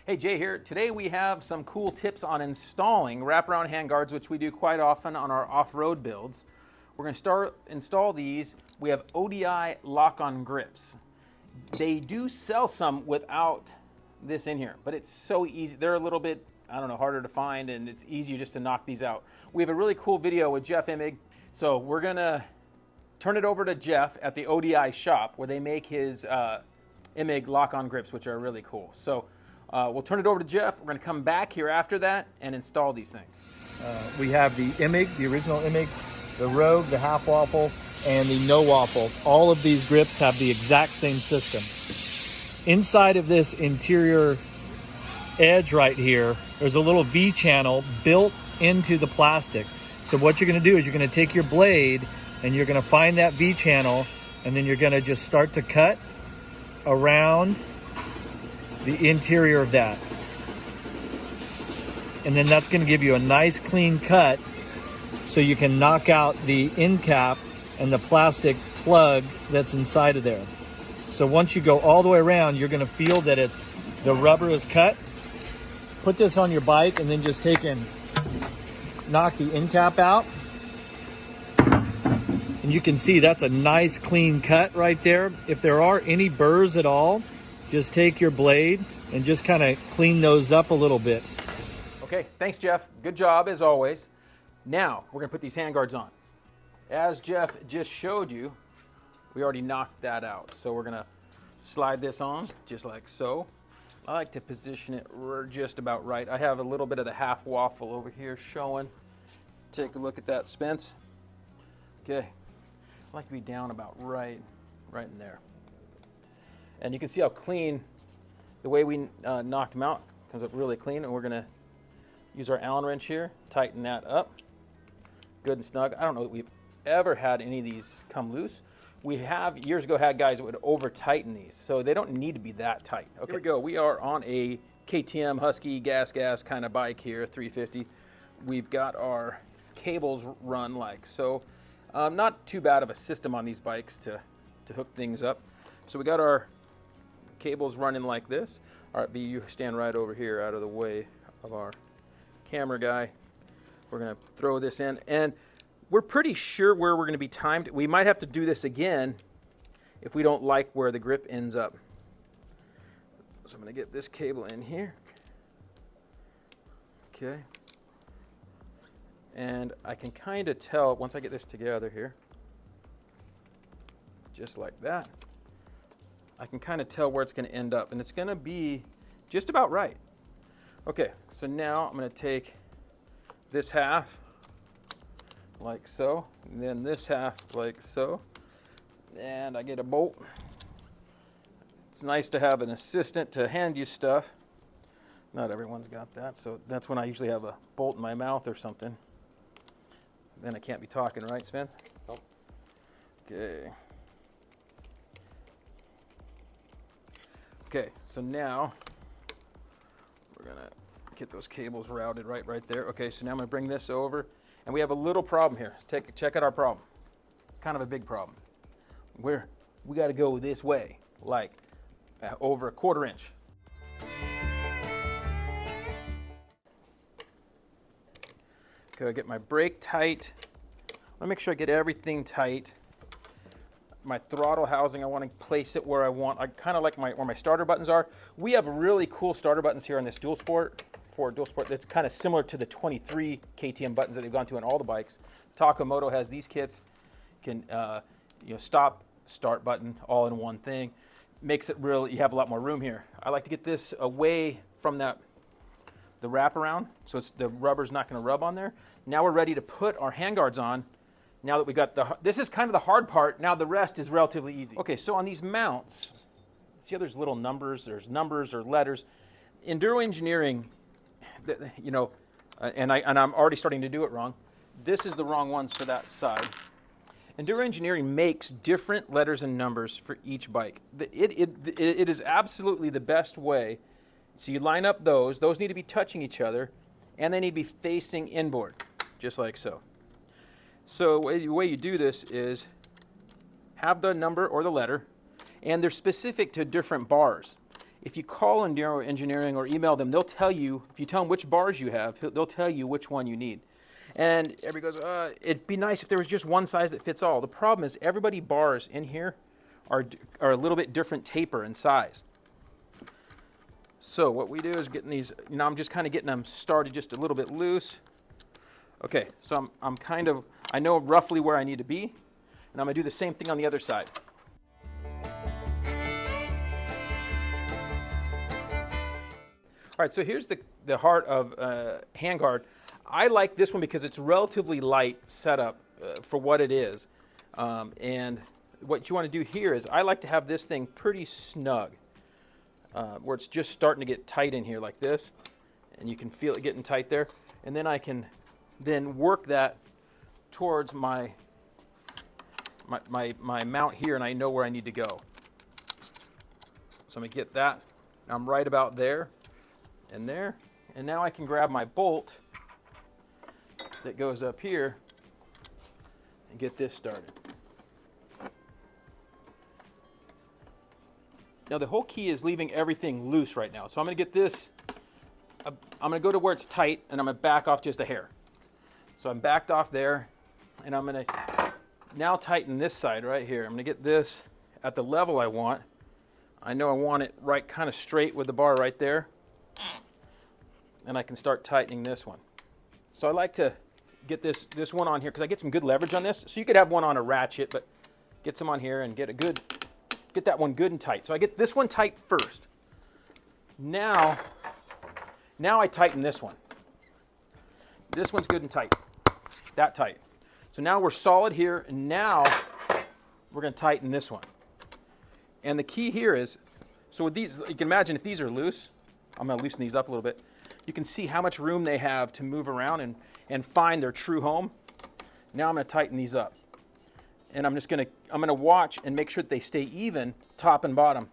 Hey, Jay here. Today we have some cool tips on installing wraparound handguards, which we do quite often on our off-road builds. We're going to install these. We have ODI lock-on grips. They do sell some without this in here, but it's so easy. They're a little bit, I don't know, harder to find, and it's easier just to knock these out. We have a really cool video with Jeff Imig, so we're going to turn it over to Jeff at the ODI shop where they make his Imig lock-on grips, which are really cool. So we'll turn it over to Jeff. We're going to come back here after that and install these things. We have the Imig, the original Imig, the Rogue, the half waffle, and the no waffle. All of these grips have the exact same system. Inside of this interior edge right here, there's a little V channel built into the plastic. So what you're going to do is you're going to take your blade and you're going to find that V channel, and then you're going to just start to cut around the interior of that. And then that's going to give you a nice clean cut so you can knock out the end cap and the plastic plug that's inside of there. So once you go all the way around, you're going to feel that the rubber is cut. Put this on your bike and then just take and knock the end cap out. And you can see that's a nice clean cut right there. If there are any burrs at all, just take your blade and just kind of clean those up a little bit. Okay, thanks, Jeff. Good job as always. Now we're going to put these handguards on. As Jeff just showed you, we already knocked that out. So we're going to slide this on just like so. I like to position it just about right. I have a little bit of the half waffle over here showing. Take a look at that, Spence. Okay, I like to be down about right in there. And you can see how clean, the way we knocked them out, comes up really clean. And we're going to use our Allen wrench here, tighten that up, good and snug. I don't know that we've ever had any of these come loose. We have years ago had guys that would over tighten these, so they don't need to be that tight. Okay, here we go. We are on a KTM Husky gas kind of bike here, 350. We've got our cables run like so. Not too bad of a system on these bikes to hook things up. So we got our cables running like this. All right, B, you stand right over here out of the way of our camera guy. We're going to throw this in, and we're pretty sure where we're going to be timed. We might have to do this again if we don't like where the grip ends up. So I'm going to get this cable in here. Okay. And I can kind of tell once I get this together here, just like that, I can kind of tell where it's going to end up, and it's going to be just about right. Okay, so now I'm going to take this half like so, and then this half like so, and I get a bolt. It's nice to have an assistant to hand you stuff. Not everyone's got that, so that's when I usually have a bolt in my mouth or something. Then I can't be talking, right, Spence? Nope. Okay. Okay, so now we're gonna get those cables routed right there. Okay, so now I'm gonna bring this over, and we have a little problem here. Let's check out our problem. It's kind of a big problem. We got to go this way, like over a 1/4 inch. Okay, I get my brake tight. I want to make sure I get everything tight. My throttle housing, I want to place it where I want. I kind of like where my starter buttons are. We have really cool starter buttons here on this Dual Sport, Ford Dual Sport, that's kind of similar to the 23 KTM buttons that they've gone to on all the bikes. Takamoto has these kits. Can stop, start button, all in one thing. Makes it real, you have a lot more room here. I like to get this away from the wraparound, so the rubber's not going to rub on there. Now we're ready to put our handguards on. Now that we got this is kind of the hard part. Now the rest is relatively easy. Okay, so on these mounts, see how there's little numbers, there's numbers or letters. Enduro Engineering, and I'm already starting to do it wrong. This is the wrong ones for that side. Enduro Engineering makes different letters and numbers for each bike. It is absolutely the best way. So you line up those need to be touching each other, and they need to be facing inboard, just like so. So the way you do this is have the number or the letter, and they're specific to different bars. if you call Enduro Engineering or email them, they'll tell you, if you tell them which bars you have, they'll tell you which one you need. And everybody goes, it'd be nice if there was just one size that fits all. The problem is everybody bars in here are a little bit different taper and size. So what we do is getting these, I'm just kind of getting them started just a little bit loose. Okay, so I know roughly where I need to be, and I'm gonna do the same thing on the other side. All right, so here's the heart of handguard. I like this one because it's relatively light setup for what it is. And what you want to do here is I like to have this thing pretty snug, where it's just starting to get tight in here like this, and you can feel it getting tight there. And then I can then work that towards my mount here, and I know where I need to go. So I'm going to get that. I'm right about there. And there, and now I can grab my bolt that goes up here and get this started. Now the whole key is leaving everything loose right now. So I'm going to get this, I'm going to go to where it's tight, and I'm going to back off just a hair. So I'm backed off there, and I'm going to now tighten this side right here. I'm going to get this at the level I want. I know I want it right kind of straight with the bar right there. And I can start tightening this one. So I like to get this one on here because I get some good leverage on this. So you could have one on a ratchet, but get some on here and get that one good and tight. So I get this one tight first. Now I tighten this one. This one's good and tight. That tight. So now we're solid here, and now we're going to tighten this one. And the key here is, so with these, you can imagine if these are loose, I'm going to loosen these up a little bit. You can see how much room they have to move around and find their true home. Now I'm going to tighten these up. And I'm going to watch and make sure that they stay even, top and bottom.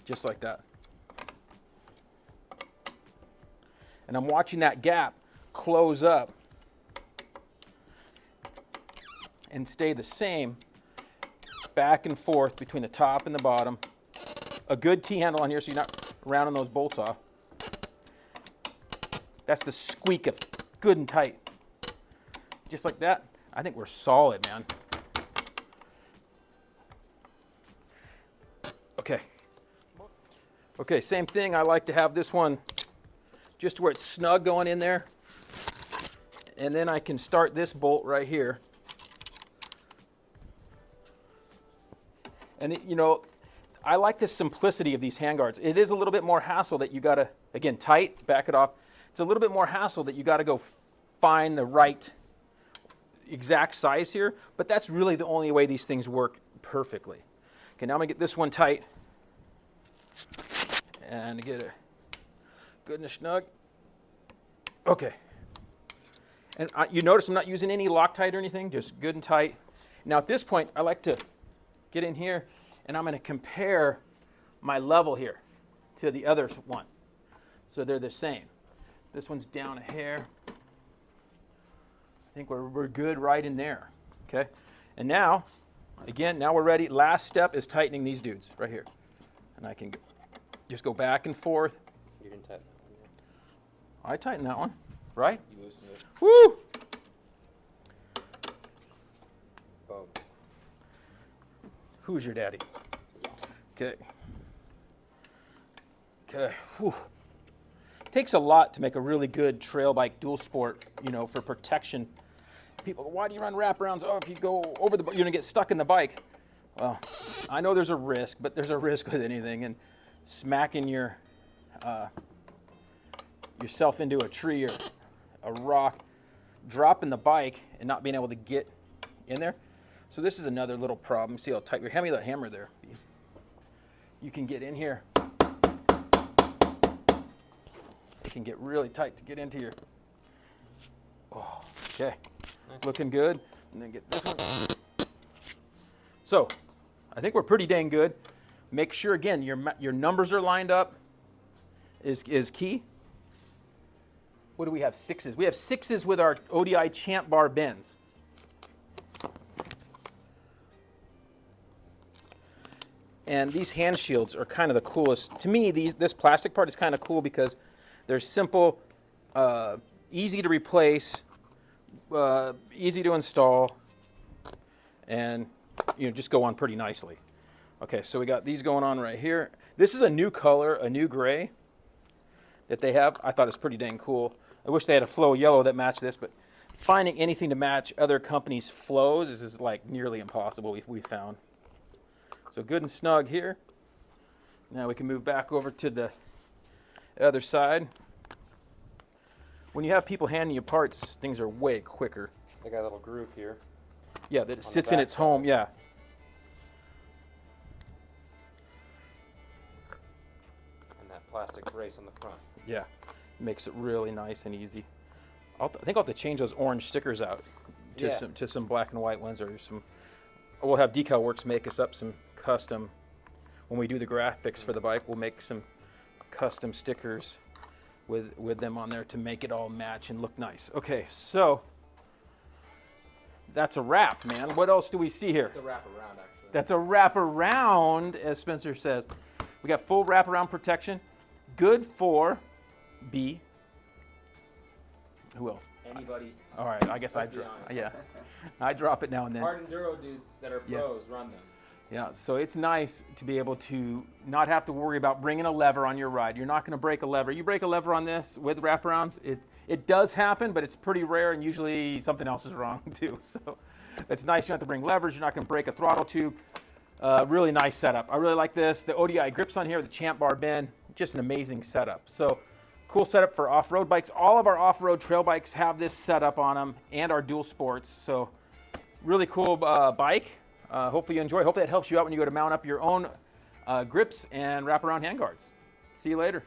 Just like that. And I'm watching that gap close up and stay the same back and forth between the top and the bottom. A good T-handle on here so you're not rounding those bolts off. That's the squeak of good and tight. Just like that. I think we're solid, man. Okay. Okay, same thing. I like to have this one just where it's snug going in there. And then I can start this bolt right here. And I like the simplicity of these handguards. It is a little bit more hassle that you gotta, again, tight, back it off. It's a little bit more hassle that you gotta go find the right exact size here, but that's really the only way these things work perfectly. Okay, now I'm gonna get this one tight and get it good and snug. Okay. And you notice I'm not using any Loctite or anything, just good and tight. Now at this point, I like to get in here, and I'm going to compare my level here to the other one. So they're the same. This one's down a hair. I think we're good right in there. Okay. And now, again, now we're ready. Last step is tightening these dudes right here. And I can just go back and forth. You didn't tighten that one yet. I tightened that one, right? You loosened it. Woo! Boom. Who's your daddy? Okay. Okay. Whew. Takes a lot to make a really good trail bike dual sport, for protection. People go, why do you run wraparounds? Oh, if you go over you're going to get stuck in the bike. Well, I know there's a risk, but there's a risk with anything. And smacking yourself into a tree or a rock, dropping the bike and not being able to get in there. So this is another little problem. See how tight, hand me that hammer there. You can get in here. It can get really tight to get into your, okay. Looking good. And then get this one. So I think we're pretty dang good. Make sure, again, your numbers are lined up is key. What do we have? 6s. We have 6s with our ODI Champ Bar bends. And these hand shields are kind of the coolest. To me, this plastic part is kind of cool because they're simple, easy to replace, easy to install, and just go on pretty nicely. Okay, so we got these going on right here. This is a new color, a new gray that they have. I thought it was pretty dang cool. I wish they had a flow yellow that matched this, but finding anything to match other companies' flows is like nearly impossible, we found. So good and snug here. Now we can move back over to the other side. When you have people handing you parts, things are way quicker. They got a little groove here. Yeah, that it sits in its home, yeah. And that plastic brace on the front. Yeah, makes it really nice and easy. I think I'll have to change those orange stickers out to some black and white ones, or some. We'll have Decal Works make us up some custom. When we do the graphics for the bike, we'll make some custom stickers with them on there to make it all match and look nice. Okay, so that's a wrap, man. What else do we see here? It's a wraparound, actually. That's a wraparound, as Spencer says. We got full wraparound protection. Good for B. Who else? Anybody. All right, I guess I drop it now and then. Hard enduro dudes that are pros run them. Yeah, so it's nice to be able to not have to worry about bringing a lever on your ride. You're not going to break a lever. You break a lever on this with wraparounds, it does happen, but it's pretty rare, and usually something else is wrong too. So it's nice. You don't have to bring levers. You're not going to break a throttle tube. Really nice setup. I really like this. The ODI grips on here, the Champ Bar bend, just an amazing setup. So cool setup for off-road bikes. All of our off-road trail bikes have this setup on them, and our dual sports. So really cool bike. Hopefully you enjoy. Hopefully it helps you out when you go to mount up your own grips and wraparound handguards. See you later.